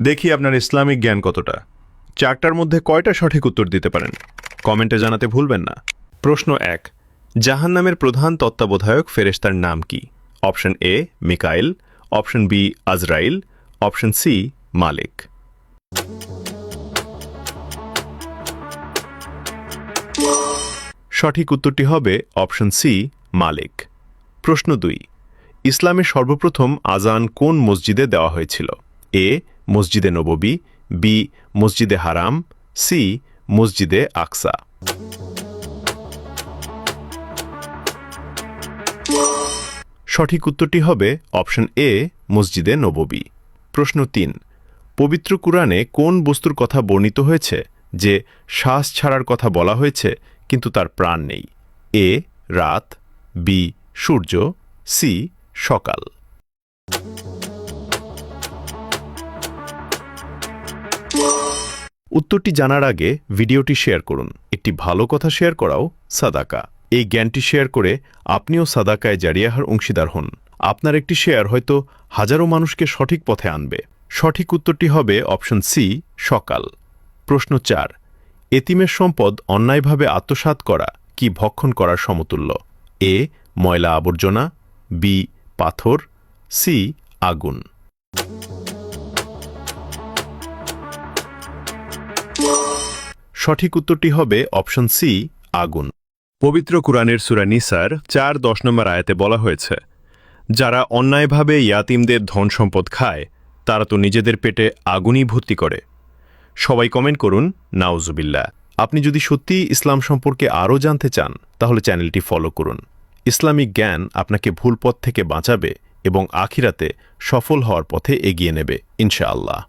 দেখি আপনার ইসলামিক জ্ঞান কতটা। চারটার মধ্যে কয়টা সঠিক উত্তর দিতে পারেন কমেন্টে জানাতে ভুলবেন না। প্রশ্ন 1, জাহান্নামের প্রধান তত্ত্বাবধায়ক ফেরেশতার নাম কি? Option A Mikail, option B Azrail, option C Malik. সঠিক উত্তরটি হবে অপশন সি মালিক। প্রশ্ন 2, ইসলামের সর্বপ্রথম আজান কোন মসজিদে দেওয়া হয়েছিল? এ মসজিদে নববী, বি মসজিদে হারাম, সি মসজিদে আকসা। সঠিক উত্তরটি হবে অপশন এ মসজিদে নববী। প্রশ্ন 3, পবিত্র কুরআনে কোন বস্তুর কথা বর্ণিত হয়েছে যে শ্বাস ছাড়ার কথা বলা হয়েছে কিন্তু তার প্রাণ নেই? এ রাত, বি সূর্য, সি সকাল। উত্তরটি জানার আগে ভিডিওটি শেয়ার করুন। একটি ভালো কথা শেয়ার করাও সাদাকা। এই জ্ঞানটি শেয়ার করে আপনিও সাদাকায় জারিয়াহার অংশীদার হন। আপনার একটি শেয়ার হয়তো হাজারো মানুষকে সঠিক পথে আনবে। সঠিক উত্তরটি হবে অপশন সি সকাল। প্রশ্ন 4, এতিমের সম্পদ অন্যায়ভাবে আত্মসাৎ করা কি ভক্ষণ করার সমতুল্য? এ ময়লা আবর্জনা, বি পাথর, সি আগুন। সঠিক উত্তরটি হবে অপশন সি আগুন। পবিত্র কুরআনের সূরা নিসার 4-10 নম্বর আয়াতে বলা হয়েছে, যারা অন্যায়ভাবে ইয়াতিমদের ধন সম্পদ খায় তারা তো নিজেদের পেটে আগুনই ভর্তি করে। সবাই কমেন্ট করুন নাউজুবিল্লাহ। আপনি যদি সত্যিই ইসলাম সম্পর্কে আরও জানতে চান তাহলে চ্যানেলটি ফলো করুন। ইসলামিক জ্ঞান আপনাকে ভুল পথ থেকে বাঁচাবে এবং আখিরাতে সফল হওয়ার পথে এগিয়ে নেবে ইনশাআল্লাহ।